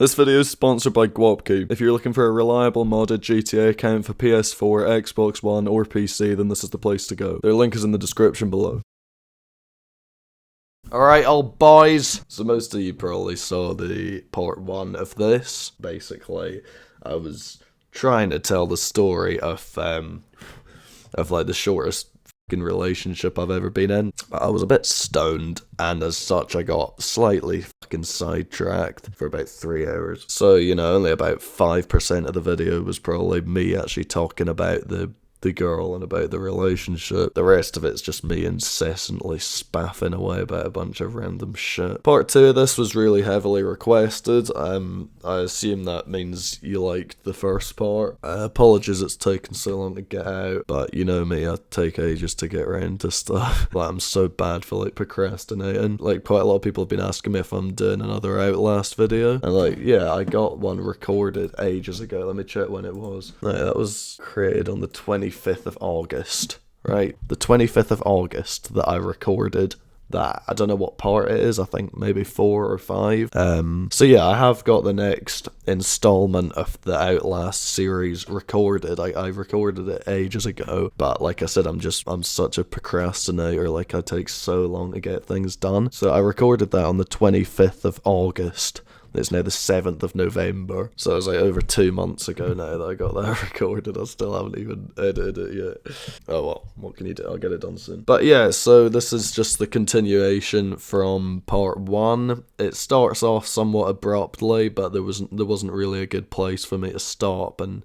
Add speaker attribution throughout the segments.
Speaker 1: This video is sponsored by Guapku. If you're looking for a reliable modded GTA account for PS4, Xbox One, or PC, then this is the place to go. Their link is in the description below. Alright, old boys. So most of you probably saw the part 1 of this. Basically, I was trying to tell the story of like the shortest relationship I've ever been in. I was a bit stoned, and as such I got slightly fucking sidetracked for about 3 hours. So, you know, only about 5% of the video was probably me actually talking about the girl and about the relationship. The rest of it's just me incessantly spaffing away about a bunch of random shit. Part 2 of this was really heavily requested. I assume that means you liked the first part. Apologies it's taken so long to get out, but you know me, I take ages to get around to stuff. Like, I'm so bad for like procrastinating. Like, quite a lot of people have been asking me if I'm doing another Outlast video, and like, yeah, I got one recorded ages ago. Let me check when it was. Right, that was created on the 25th of August, right? The 25th of August that I recorded that. I don't know what part it is, I think maybe 4 or 5. So yeah, I have got the next installment of the Outlast series recorded. I recorded it ages ago, but like I said, I'm such a procrastinator, like I take so long to get things done. So I recorded that on the 25th of August. It's now the 7th of November, so it was like over 2 months ago now that I got that recorded. I still haven't even edited it yet. Oh well, what can you do? I'll get it done soon. But yeah, so this is just the continuation from part 1. It starts off somewhat abruptly, but there wasn't really a good place for me to stop and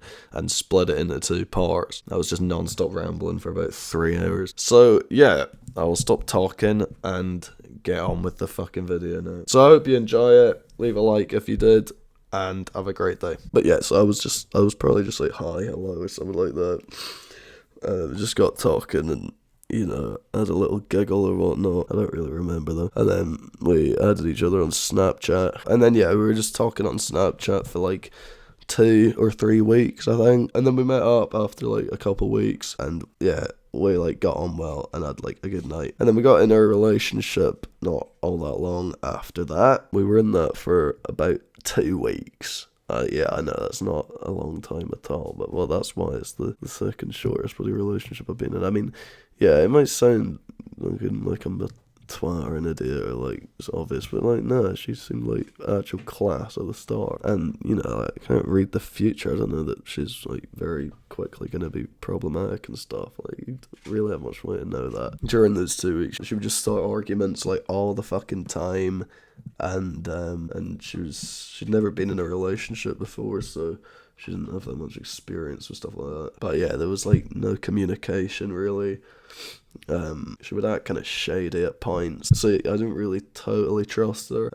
Speaker 1: split it into 2 parts. I was just non-stop rambling for about 3 hours. So yeah, I will stop talking and get on with the fucking video now. So I hope you enjoy it. Leave a like if you did, and have a great day. But yeah, so I was probably just like, hi, hello, or something like that. We just got talking and, you know, had a little giggle or whatnot. I don't really remember though. And then we added each other on Snapchat. And then yeah, we were just talking on Snapchat for like 2 or 3 weeks, I think. And then we met up after like a couple weeks, and yeah, we like got on well and had like a good night. And then we got in our relationship not all that long after that. We were in that for about 2 weeks. Yeah, I know that's not a long time at all, but well, that's why it's the second shortest bloody relationship I've been in. I mean, yeah, it might sound like I'm a twat or an idiot or like it's obvious, but like, nah, she seemed like actual class at the start. And you know, I can't read the future. I don't know that she's like very quickly gonna be problematic and stuff. Like, you don't really have much way to know that. During those 2 weeks, she would just start arguments like all the fucking time, and she'd never been in a relationship before, so she didn't have that much experience with stuff like that. But yeah, there was like no communication really. She would act kind of shady at points, so I didn't really totally trust her,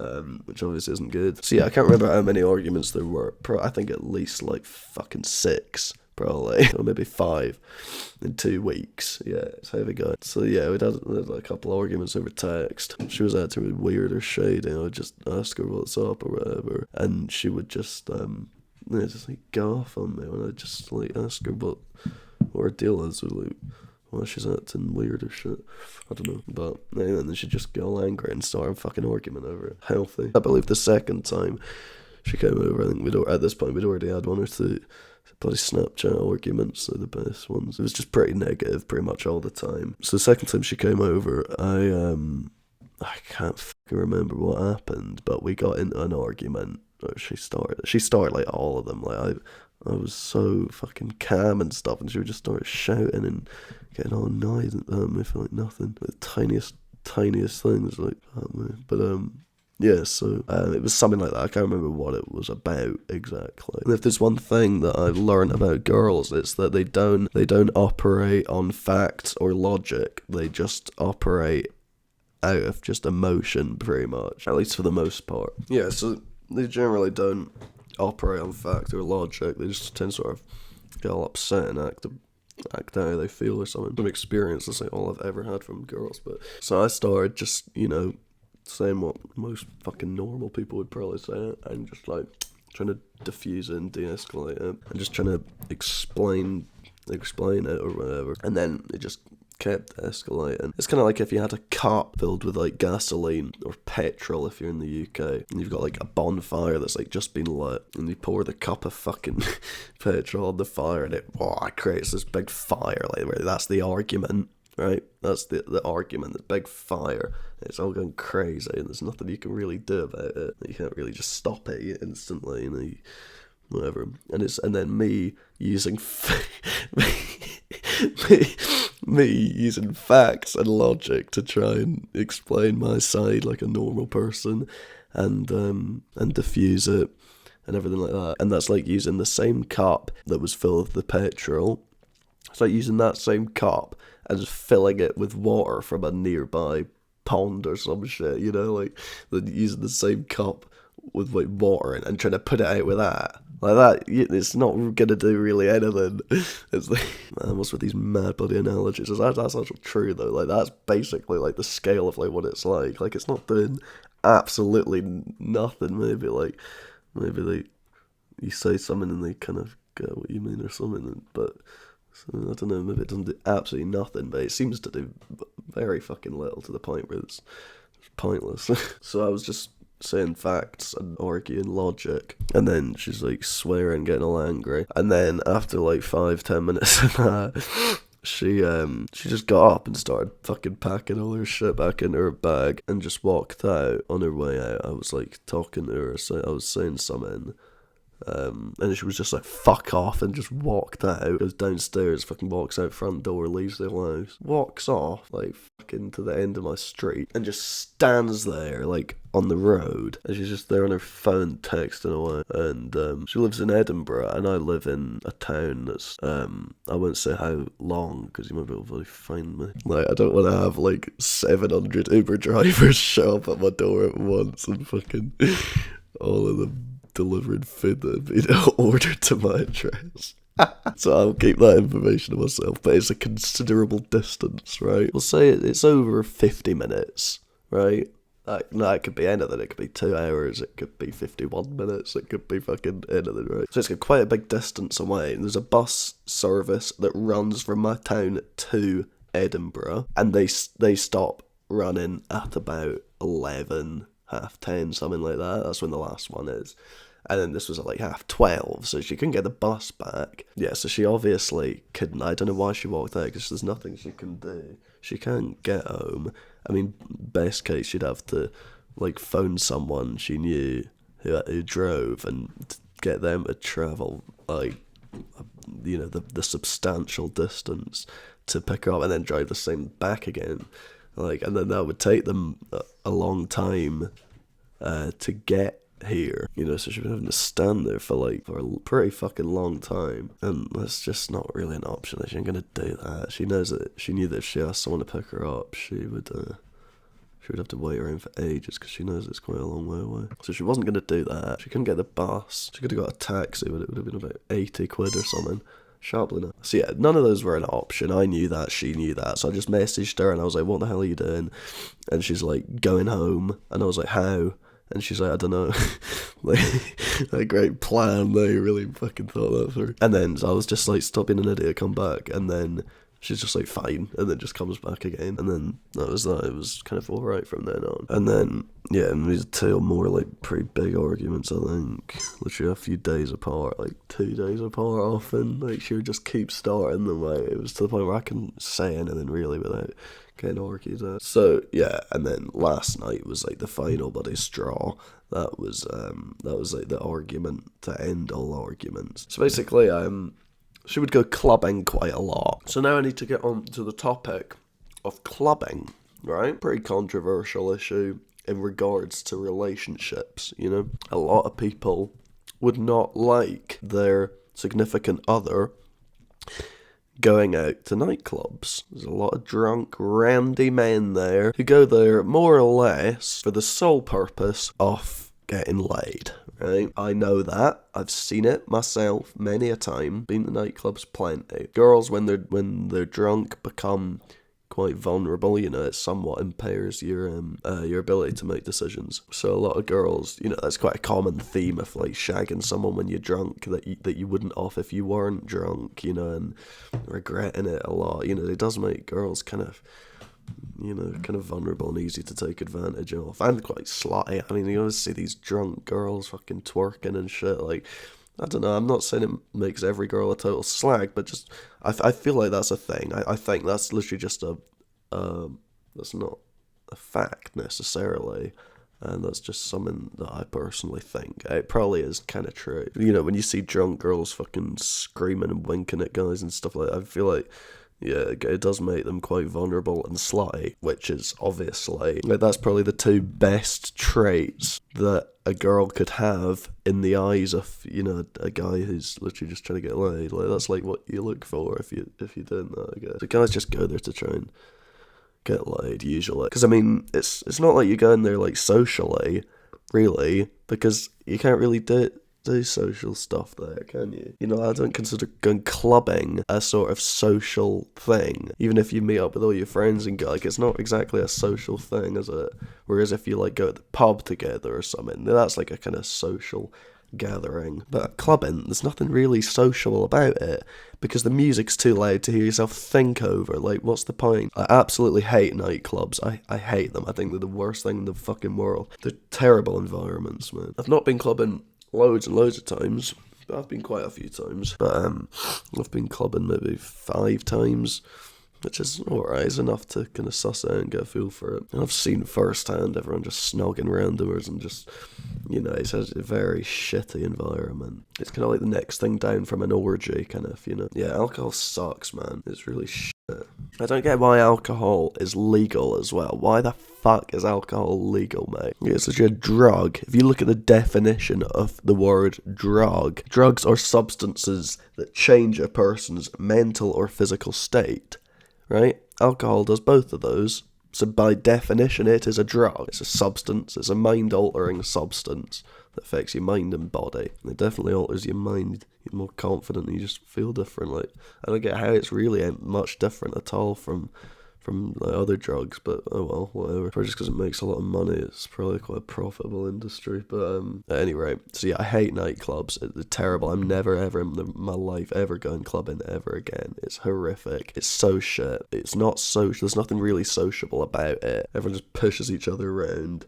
Speaker 1: which obviously isn't good. So yeah, I can't remember how many arguments there were. I think at least like fucking 6, probably, or maybe 5 in 2 weeks. Yeah, it's heavy going. So yeah, we'd had a couple of arguments over text. She was acting really weird or shady, and I'd just ask her what's up or whatever, and she would just just like go off on me when I just like ask her what her deal is, or like why she's acting weird or shit. I don't know. But yeah, and then she'd just get all angry and start a fucking argument over it. Healthy. I believe the second time she came over, I think at this point we'd already had 1 or 2 bloody Snapchat arguments, so the best ones. It was just pretty negative pretty much all the time. So the second time she came over, I can't fucking remember what happened, but we got into an argument. Or she started like all of them. Like I was so fucking calm and stuff, and she would just start shouting and getting all annoyed at me for like nothing. The tiniest things, like, but yeah, so it was something like that. I can't remember what it was about exactly. And if there's one thing that I've learned about girls, it's that they don't operate on facts or logic. They just operate out of just emotion, pretty much, at least for the most part. Yeah, so they generally don't operate on fact or logic. They just tend to sort of get all upset and act how they feel or something. From experience, that's like all I've ever had from girls. But so I started just, you know, saying what most fucking normal people would probably say, and just like trying to diffuse it and de-escalate it, and just trying to explain it or whatever. And then it just kept escalating. It's kind of like if you had a cup filled with like gasoline or petrol if you're in the UK, and you've got like a bonfire that's like just been lit, and you pour the cup of fucking petrol on the fire, and it creates this big fire. Like that's the argument, right? That's the argument. The big fire. It's all going crazy, and there's nothing you can really do about it. You can't really just stop it instantly, whatever. And then me using me using facts and logic to try and explain my side like a normal person, and diffuse it and everything like that. And that's like using the same cup that was filled with the petrol. It's like using that same cup and just filling it with water from a nearby pond or some shit, like using the same cup with like water and trying to put it out with that. Like that, it's not gonna do really anything. It's like, man, what's with these mad bloody analogies? That's actually true though. Like that's basically like the scale of like what it's like. Like it's not doing absolutely nothing. Maybe like you say something and they kind of get what you mean or something. But I don't know. Maybe it doesn't do absolutely nothing, but it seems to do very fucking little to the point where it's pointless. So I was just saying facts and arguing logic, and then she's like swearing, getting all angry, and then after like 5-10 minutes of that, she just got up and started fucking packing all her shit back into her bag and just walked out. On her way out, I was like talking to her, so I was saying something, and she was just like, fuck off, and just walked out, goes downstairs, fucking walks out front door, leaves the house, walks off, like fucking to the end of my street, and just stands there, like, on the road, and she's just there on her phone texting away. And she lives in Edinburgh, and I live in a town that's, I won't say how long, because you might be able to find me. Like, I don't want to have like 700 Uber drivers show up at my door at once and fucking all of them delivering food that have been ordered to my address. So I'll keep that information to myself, but it's a considerable distance, right? We'll say it's over 50 minutes, right? No, it could be anything. It could be 2 hours, it could be 51 minutes, it could be fucking anything, right? So it's quite a big distance away, and there's a bus service that runs from my town to Edinburgh, and they stop running at about 11, 10:30, something like that. That's when the last one is. And then this was at like 12:30, so she couldn't get the bus back. Yeah, so she obviously couldn't. I don't know why she walked out, because there's nothing she can do. She can't get home. I mean, best case, she'd have to like phone someone she knew who drove and get them to travel like, the substantial distance to pick her up and then drive the same back again. Like, and then that would take them a long time to get here, so she's been having to stand there for a pretty fucking long time, and that's just not really an option. She ain't gonna do that. She knows that. She knew that if she asked someone to pick her up, she would have to wait around for ages, because she knows it's quite a long way away. So she wasn't gonna do that. She couldn't get the bus. She could have got a taxi, but it would have been about 80 quid or something. Sharply enough. So yeah, none of those were an option. I knew that, she knew that. So I just messaged her and I was like, what the hell are you doing? And she's like, going home. And I was like, how? And she's like, I don't know. Like, a great plan. They really fucking thought that through. And then so I was just like, stop being an idiot, come back. And then she's just like, fine. And then just comes back again. And then that was that. It was kind of alright from then on. And then, yeah, and these 2 more like pretty big arguments, I think. Literally a few days apart, like 2 days apart often. Like she would just keep starting them. Like it was to the point where I couldn't say anything really without getting argued at. So yeah, and then last night was like the final bloody straw. That was like the argument to end all arguments. So basically, she would go clubbing quite a lot. So now I need to get on to the topic of clubbing, right? Pretty controversial issue in regards to relationships, A lot of people would not like their significant other going out to nightclubs. There's a lot of drunk, randy men there who go there more or less for the sole purpose of getting laid, right? I know that. I've seen it myself many a time. Been to nightclubs plenty. Girls, when they're drunk, become quite vulnerable. You know, it somewhat impairs your ability to make decisions. So a lot of girls, you know, that's quite a common theme of like shagging someone when you're drunk that you wouldn't off if you weren't drunk. You know, and regretting it a lot. You know, it does make girls kind of vulnerable and easy to take advantage of, and quite slutty. I mean, you always see these drunk girls fucking twerking and shit. Like, I don't know, I'm not saying it makes every girl a total slag, but just, I feel like that's a thing. I think that's literally just that's not a fact necessarily, and that's just something that I personally think. It probably is kind of true. You know, when you see drunk girls fucking screaming and winking at guys and stuff like that, I feel like, yeah, it does make them quite vulnerable and slutty, which is obviously, like, that's probably the two best traits that a girl could have in the eyes of, you know, a guy who's literally just trying to get laid. Like, that's like what you look for if you're doing that, I guess. So guys just go there to try and get laid, usually. Because, I mean, it's not like you go in there, like, socially, really, because you can't really do social stuff there, can you? You know, I don't consider going clubbing a sort of social thing. Even if you meet up with all your friends and go, like, it's not exactly a social thing, is it? Whereas if you, like, go to the pub together or something, that's like a kind of social gathering. But clubbing, there's nothing really sociable about it, because the music's too loud to hear yourself think over. Like, what's the point? I absolutely hate nightclubs. I hate them. I think they're the worst thing in the fucking world. They're terrible environments, man. I've not been clubbing loads and loads of times, but I've been quite a few times. But I've been clubbing maybe 5 times, which is alright, is enough to kind of suss out and get a feel for it. And I've seen firsthand everyone just snogging randomers and just, you know, it's a very shitty environment. It's kind of like the next thing down from an orgy, kind of, you know. Yeah, alcohol sucks, man. It's really shit. I don't get why alcohol is legal as well. Why the fuck is alcohol legal, mate? It's such a drug. If you look at the definition of the word drug, drugs are substances that change a person's mental or physical state, right? Alcohol does both of those. So by definition, it is a drug. It's a substance. It's a mind-altering substance that affects your mind and body. And it definitely alters your mind. You're more confident and you just feel different. Like, I don't get how it's really much different at all from like other drugs, but oh well, whatever. Probably just because it makes a lot of money, it's probably quite a profitable industry. But at any rate, so yeah, I hate nightclubs. They're terrible. I'm never ever in my life ever going clubbing ever again. It's horrific. It's so shit. It's not social. There's nothing really sociable about it. Everyone just pushes each other around,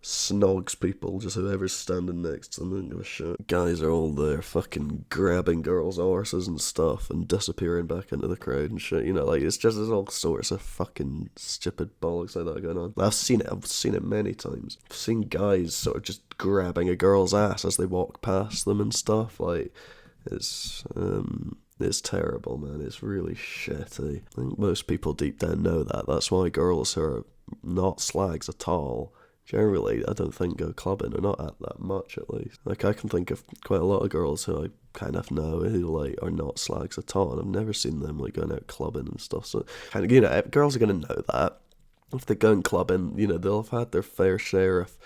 Speaker 1: snogs people, just whoever's standing next to them. I don't give a shit. Guys are all there fucking grabbing girls' arses and stuff and disappearing back into the crowd and shit, you know, like, it's just, there's all sorts of fucking stupid bollocks like that going on. I've seen it many times. I've seen guys sort of just grabbing a girl's ass as they walk past them and stuff. Like, it's terrible, man. It's really shitty. I think most people deep down know that. That's why girls who are not slags at all generally, I don't think go clubbing, or not at that much at least. Like, I can think of quite a lot of girls who I kind of know who, like, are not slags at all, and I've never seen them, like, going out clubbing and stuff. So, kind of, you know, girls are going to know that. If they're going clubbing, you know, they'll have had their fair share of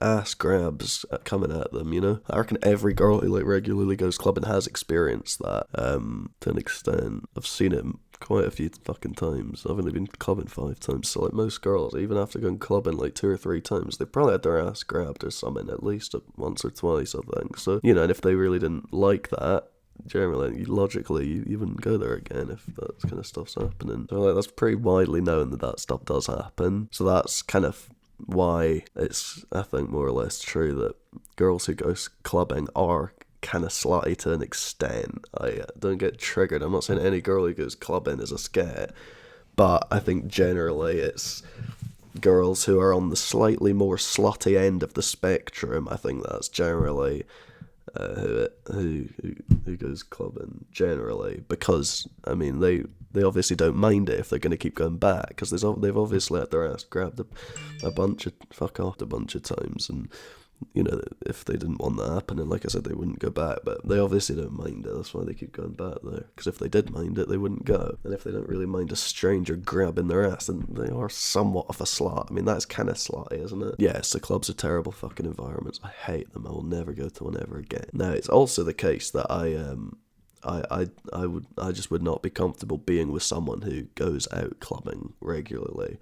Speaker 1: ass grabs coming at them, you know. I reckon every girl who, like, regularly goes clubbing has experienced that, to an extent. I've seen it quite a few fucking times. I've only been clubbing 5 times, so, like, most girls, even after going clubbing like 2 or 3 times, they probably had their ass grabbed or something at least once or twice, I think. So, you know, and if they really didn't like that, generally, logically, you wouldn't go there again if that kind of stuff's happening. So, like, that's pretty widely known that stuff does happen. So that's kind of why it's, I think, more or less true that girls who go clubbing are kind of slutty to an extent. I don't get triggered. I'm not saying any girl who goes clubbing is a scat, but I think generally it's girls who are on the slightly more slutty end of the spectrum. I think that's generally who goes clubbing generally, because I mean they obviously don't mind it if they're going to keep going back, because they've obviously had their ass grabbed a bunch of times, and you know, if they didn't want that happening, like I said, they wouldn't go back, but they obviously don't mind it. That's why they keep going back there, because if they did mind it, they wouldn't go. And if they don't really mind a stranger grabbing their ass, then they are somewhat of a slut. I mean, that's kind of slutty, isn't it? Yes, the clubs are terrible fucking environments. I hate them. I will never go to one ever again. Now, it's also the case that I I just would not be comfortable being with someone who goes out clubbing regularly.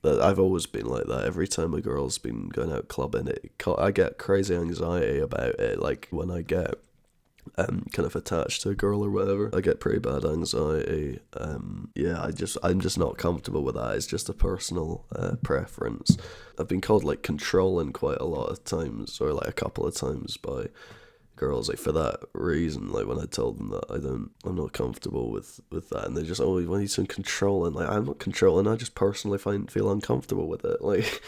Speaker 1: But I've always been like that. Every time a girl's been going out clubbing, I get crazy anxiety about it. Like when I get kind of attached to a girl or whatever, I get pretty bad anxiety. Yeah, I'm just not comfortable with that. It's just a personal preference. I've been called like controlling quite a lot of times, or like a couple of times by girls, like for that reason. Like when I told them that I'm not comfortable with that, and they just always want you to control, and like I'm not controlling. I just personally feel uncomfortable with it. Like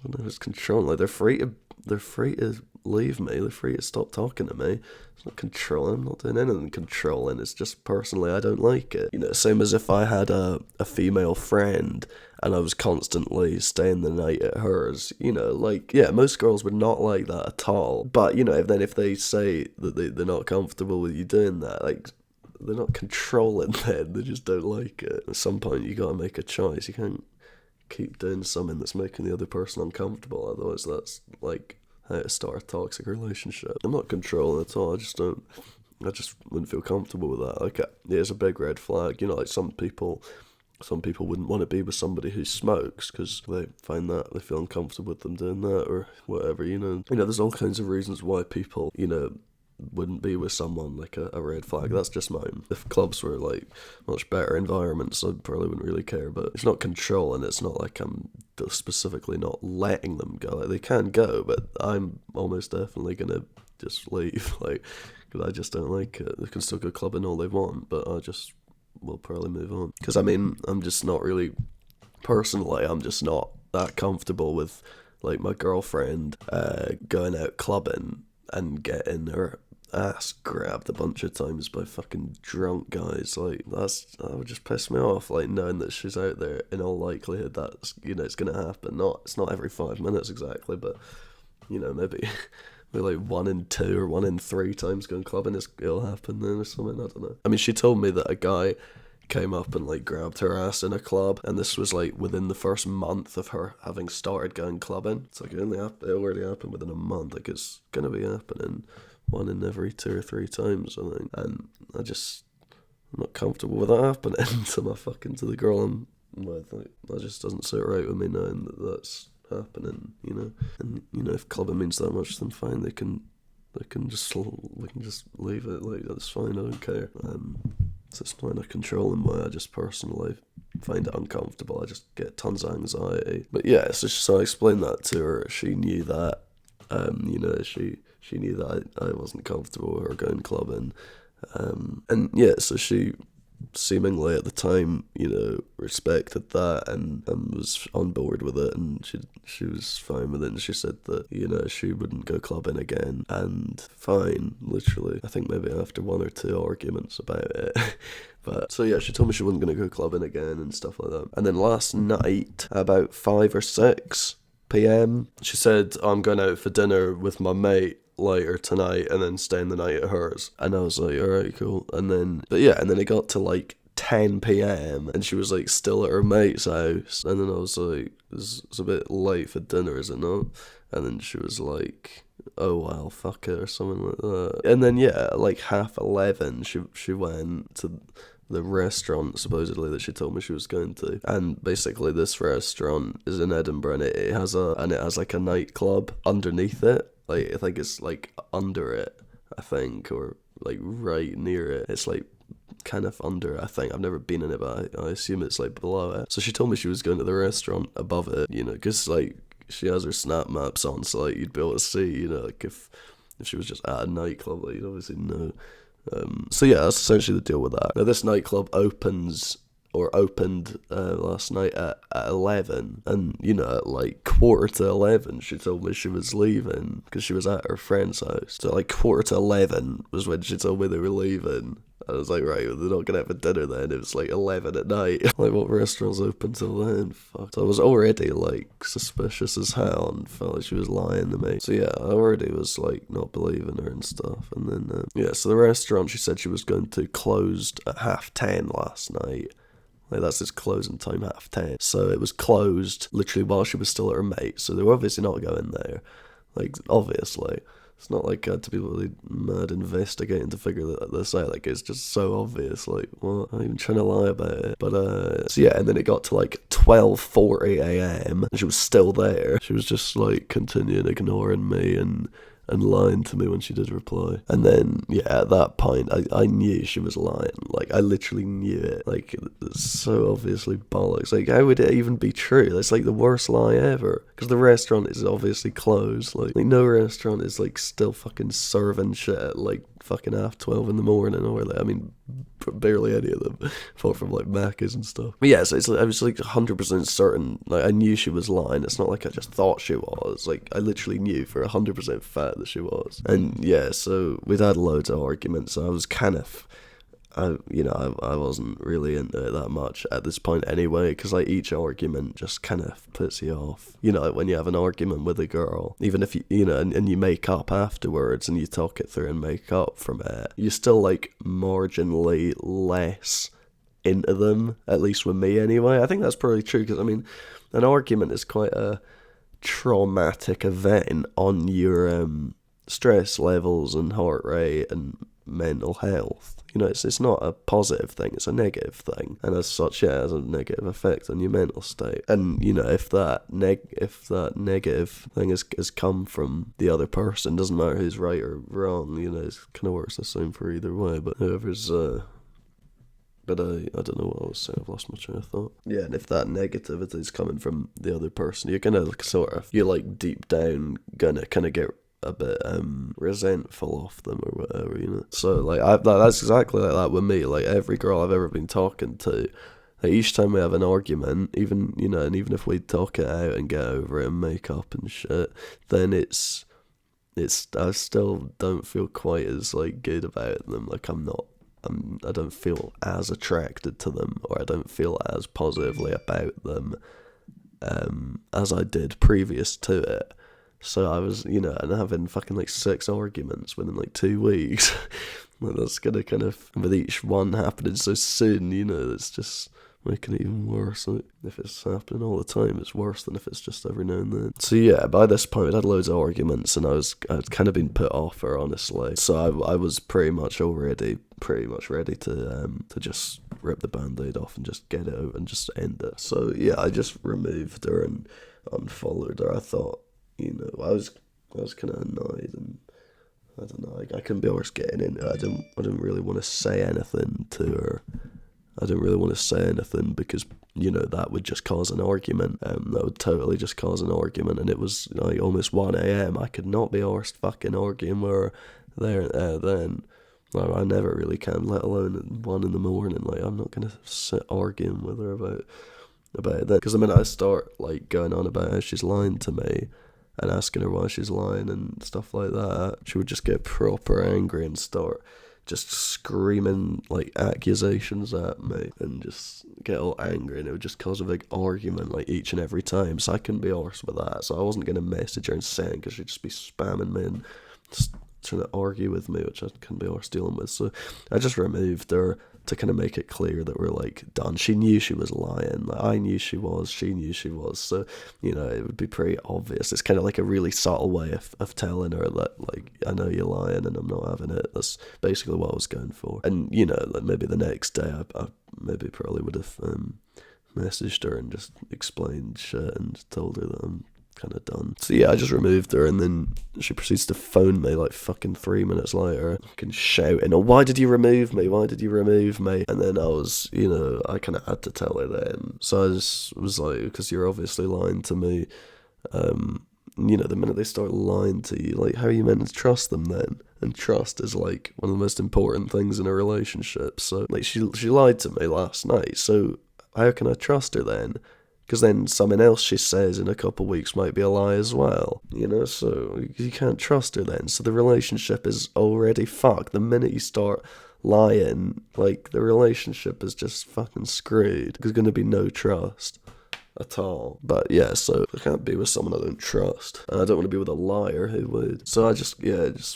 Speaker 1: I don't know, it's controlling. Like they're free to leave me. They're free to stop talking to me. It's not controlling. I'm not doing anything controlling. It's just personally I don't like it. You know, same as if I had a female friend and I was constantly staying the night at hers. You know, like, yeah, most girls would not like that at all. But, you know, if they say that they're not comfortable with you doing that, like, they're not controlling then. They just don't like it. At some point you gotta make a choice. You can't keep doing something that's making the other person uncomfortable. Otherwise that's like how to start a toxic relationship. I'm not controlling at all. I just wouldn't feel comfortable with that. Like, yeah, it's a big red flag. You know, like some people wouldn't want to be with somebody who smokes because they find that they feel uncomfortable with them doing that or whatever. You know, there's all kinds of reasons why people, you know, wouldn't be with someone. Like a red flag. That's just mine. If clubs were like much better environments, I probably wouldn't really care. But it's not controlling. It's not like I'm specifically not letting them go. Like they can go, but I'm almost definitely gonna just leave. Like, because I just don't like it. They can still go clubbing all they want, but I just will probably move on. Because I mean, I'm just not really personally. I'm just not that comfortable with like my girlfriend going out clubbing and getting her ass grabbed a bunch of times by fucking drunk guys. Like that would just piss me off. Like knowing that she's out there, in all likelihood that's, you know, it's gonna happen. It's not every 5 minutes exactly, but you know, maybe like 1 in 2 or 1 in 3 times going clubbing it'll happen then or something. I don't know. I mean, she told me that a guy came up and like grabbed her ass in a club, and this was like within the first month of her having started going clubbing. It's like it already happened within a month. Like it's gonna be happening 1 in every 2 or 3 times, I think. And I'm not comfortable with that happening to the girl I'm with. Like, that just doesn't sit right with me knowing that that's happening, you know. And you know, if clubbing means that much, then fine. We can just leave it. Like that's fine. I don't care. So it's not in a controlling way. I just personally find it uncomfortable. I just get tons of anxiety. But yeah, so I explained that to her. She knew that. You know, she knew that I wasn't comfortable with her going clubbing. And yeah, so she seemingly at the time, you know, respected that and was on board with it, and she was fine with it, and she said that, you know, she wouldn't go clubbing again, and fine, literally. I think maybe after 1 or 2 arguments about it. But so yeah, she told me she wasn't going to go clubbing again and stuff like that. And then last night, about 5 or 6 p.m, she said, I'm going out for dinner with my mate later tonight and then staying the night at hers. And I was like, alright, cool. And then it got to like 10 p.m. and she was like still at her mate's house. And then I was like, it's a bit late for dinner, is it not? And then she was like, oh well, fuck it, or something like that. And then yeah, like 11:30 she went to the restaurant supposedly that she told me she was going to. And basically this restaurant is in Edinburgh, and it has like a nightclub underneath it. Like I think it's like under it, I think, or like right near it. It's like kind of under it, I think. I've never been in it, but I assume it's like below it. So she told me she was going to the restaurant above it, you know, because like she has her snap maps on, so like you'd be able to see, you know, like if she was just at a nightclub, like you'd obviously know. So yeah, that's essentially the deal with that. Now this nightclub opened last night at 11, and you know, at like 11:15 she told me she was leaving because she was at her friend's house. So like 11:15 was when she told me they were leaving. I was like, right, well, they're not gonna have a dinner then. It was like 11 at night. Like, what restaurants open till then? Fuck. So I was already like suspicious as hell and felt like she was lying to me. So yeah, I already was like not believing her and stuff. And then yeah, so the restaurant she said she was going to closed at 10:30 last night. Like, that's its closing time, 10:30. So it was closed literally while she was still at her mate. So they were obviously not going there. Like, obviously. It's not like I had to be really mad investigating to figure this out. Like, it's just so obvious. Like, what? I'm even trying to lie about it. But, so yeah, and then it got to like 12:40 a.m. and she was still there. She was just like continuing ignoring me and lying to me when she did reply. And then, yeah, at that point, I knew she was lying. Like, I literally knew it. Like, it's so obviously bollocks. Like, how would it even be true? That's like the worst lie ever. Because the restaurant is obviously closed. Like, no restaurant is like still fucking serving shit at like fucking 12:30 in the morning, or like, I mean, barely any of them, apart from like Macca's and stuff. But yeah, so it's like, I was like 100% certain. Like, I knew she was lying. It's not like I just thought she was. Like, I literally knew for 100% fact that she was. And yeah, so we'd had loads of arguments. So I was kind of, I wasn't really into it that much at this point anyway, because like each argument just kind of puts you off. You know, like when you have an argument with a girl, even if and you make up afterwards and you talk it through and make up from it, you're still like marginally less into them, at least with me anyway. I think that's probably true, because I mean, an argument is quite a traumatic event on your stress levels and heart rate and mental health. You know, it's not a positive thing, it's a negative thing, and as such, yeah, it has a negative effect on your mental state. And you know, if that negative thing has come from the other person, doesn't matter who's right or wrong. You know, it kind of works the same for either way. But whoever's But I don't know what I was saying. I've lost my train of thought. Yeah, and if that negativity is coming from the other person, you're gonna you're like deep down gonna kind of get a bit resentful of them or whatever, you know. So like that's exactly like that with me. Like every girl I've ever been talking to, like each time we have an argument, even even if we talk it out and get over it and make up and shit, then it's I still don't feel quite as like good about them. Like I don't feel as attracted to them, or I don't feel as positively about them as I did previous to it. So I was, and having fucking like 6 arguments within like 2 weeks. Like that's gonna kind of, with each one happening so soon, it's just making it even worse. Like, if it's happening all the time, it's worse than if it's just every now and then. So yeah, by this point, I'd had loads of arguments, and I'd kind of been put off her, honestly. So I was pretty much ready to just rip the band-aid off and just get it out and just end it. So yeah, I just removed her and unfollowed her. I thought, I was kind of annoyed, and I don't know, I couldn't be always getting into it. I didn't really want to say anything to her. I didn't really want to say anything because, that would just cause an argument. That would totally just cause an argument. And it was like almost 1 a.m. I could not be arsed fucking arguing with her there then. Well, I never really can, let alone at 1 in the morning. Like, I'm not going to sit arguing with her about it then. Because the minute I start like going on about how she's lying to me and asking her why she's lying and stuff like that, she would just get proper angry and start just screaming like accusations at me and just get all angry, and it would just cause a big argument like each and every time. So I couldn't be arsed with that. So I wasn't going to message her and say it, because she'd just be spamming me and just trying to argue with me, which I couldn't be arsed dealing with. So I just removed her to kind of make it clear that we're like done. She knew she was lying. Like, I knew she was. She knew she was. So, it would be pretty obvious. It's kind of like a really subtle way of telling her that, like, I know you're lying and I'm not having it. That's basically what I was going for. And, like maybe the next day I maybe probably would have messaged her and just explained shit and told her that I'm kind of done. So yeah, I just removed her, and then she proceeds to phone me like fucking 3 minutes later, fucking shouting, "Oh, why did you remove me? Why did you remove me?" And then I was, I kind of had to tell her then. So I just was like, because you're obviously lying to me. The minute they start lying to you, like, how are you meant to trust them then? And trust is like one of the most important things in a relationship. So like she lied to me last night, so how can I trust her then? Because then something else she says in a couple of weeks might be a lie as well, so you can't trust her then. So the relationship is already fucked. The minute you start lying, like, the relationship is just fucking screwed. There's going to be no trust at all. But yeah, so I can't be with someone I don't trust, and I don't want to be with a liar who would. So I just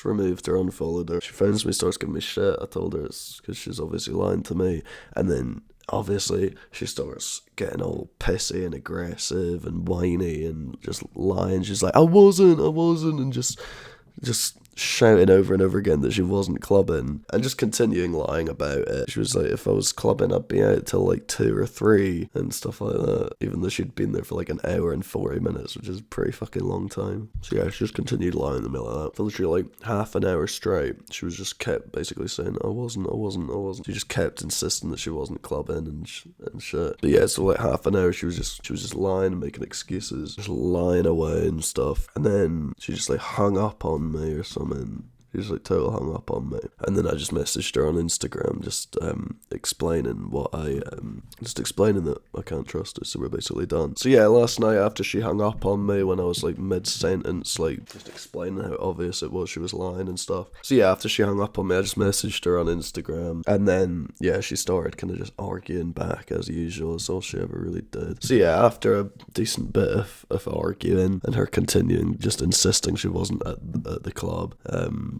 Speaker 1: removed her, unfollowed her. She phones me, starts giving me shit. I told her it's because she's obviously lying to me, and then obviously she starts getting all pissy and aggressive and whiny and just lying. She's like, I wasn't, and just shouting over and over again that she wasn't clubbing and just continuing lying about it. She was like, if I was clubbing, I'd be out till like 2 or 3 and stuff like that, even though she'd been there for like an hour and 40 minutes, which is a pretty fucking long time. So yeah, she just continued lying in the middle of that for literally like half an hour straight. She was just kept basically saying, I wasn't. She just kept insisting that she wasn't clubbing and shit. But yeah, so like half an hour she was just lying and making excuses, just lying away and stuff. And then she just like hung up on me or something. She just like total hung up on me. And then I just messaged her on Instagram just explaining that I can't trust her, so we're basically done. So yeah, last night after she hung up on me when I was like mid-sentence, like just explaining how obvious it was she was lying and stuff. So yeah, after she hung up on me, I just messaged her on Instagram. And then, yeah, she started kind of just arguing back as usual. That's all she ever really did. So yeah, after a decent bit of arguing and her continuing, just insisting she wasn't at the club,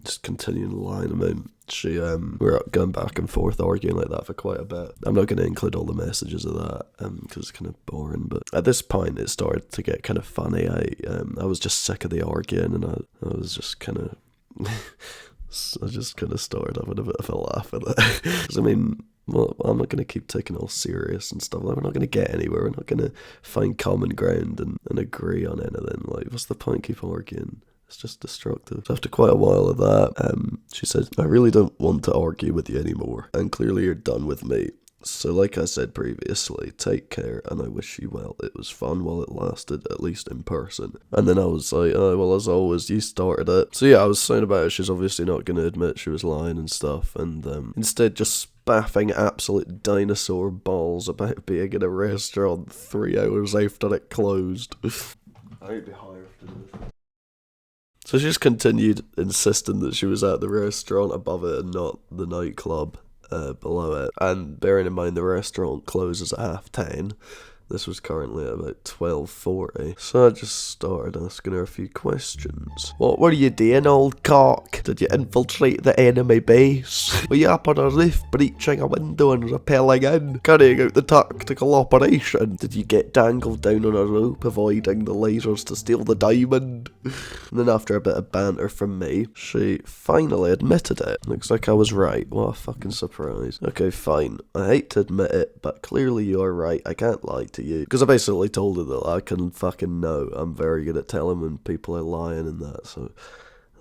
Speaker 1: just continuing lying about, we were going back and forth arguing like that for quite a bit. I'm not going to include all the messages of that because it's kind of boring, but at this point it started to get kind of funny. I was just sick of the arguing, and I was just kind of I just kind of started having a bit of a laugh at it. 'Cause I mean, well, I'm not going to keep taking it all serious and stuff. Like, we're not going to get anywhere. We're not going to find common ground and agree on anything. Like, what's the point? Keep arguing. It's just destructive. So after quite a while of that, she said, I really don't want to argue with you anymore, and clearly you're done with me. So like I said previously, take care, and I wish you well. It was fun while it lasted, at least in person. And then I was like, oh, well, as always, you started it. So yeah, I was saying about it. She's obviously not going to admit she was lying and stuff, and instead just spaffing absolute dinosaur balls about being in a restaurant 3 hours after it closed. I'd be higher after this. So she just continued insisting that she was at the restaurant above it and not the nightclub below it. And bearing in mind the restaurant closes at 10:30. This was currently at about 12:40. So I just started asking her a few questions. What were you doing, old cock? Did you infiltrate the enemy base? Were you up on a roof breaching a window and rappelling in, carrying out the tactical operation? Did you get dangled down on a rope, avoiding the lasers to steal the diamond? And then after a bit of banter from me, she finally admitted it. Looks like I was right. What a fucking surprise. Okay, fine. I hate to admit it, but clearly you're right. I can't lie to you. Because I basically told her that I can fucking know. I'm very good at telling when people are lying and that, so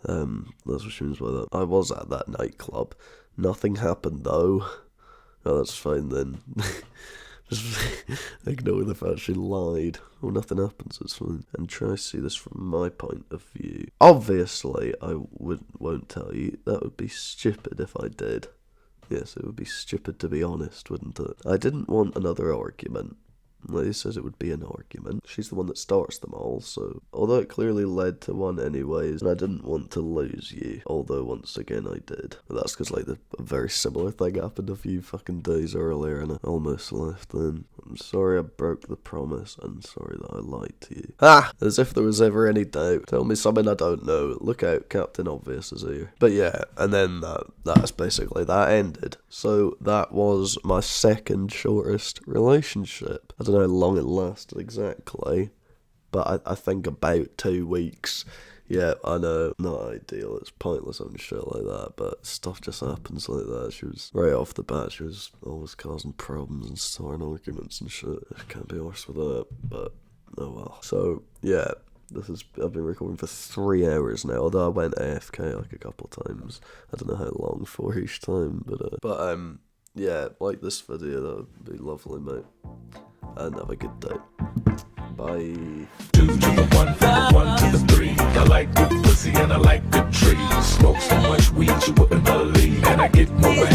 Speaker 1: that's what she means by that. I was at that nightclub. Nothing happened though. Oh, that's fine then. Just ignore the fact she lied. Oh, nothing happens, it's fine. And try to see this from my point of view. Obviously, I won't tell you. That would be stupid if I did. Yes, it would be stupid to be honest, wouldn't it? I didn't want another argument. Lady says it would be an argument. She's the one that starts them all, so although it clearly led to one anyways, and I didn't want to lose you, although once again I did. But that's because like a very similar thing happened a few fucking days earlier and I almost left then. I'm sorry I broke the promise, and sorry that I lied to you. Ah! As if there was ever any doubt. Tell me something I don't know. Look out, Captain Obvious is here. But yeah, and then that's basically that ended. So that was my second shortest relationship. I don't know how long it lasted exactly, but I think about 2 weeks. Yeah, I know, not ideal, it's pointless on shit like that, but stuff just happens like that. She was, right off the bat, she was always causing problems and starting arguments and shit. I can't be arsed with that, but oh well. So, yeah, I've been recording for 3 hours now, although I went AFK like a couple times. I don't know how long for each time, but yeah, like this video, that would be lovely, mate. And have a good day. Bye. 2 to the 1, from the 1 to the 3. I like good pussy and I like good trees. Smoke so much weed you wouldn't believe, and I get more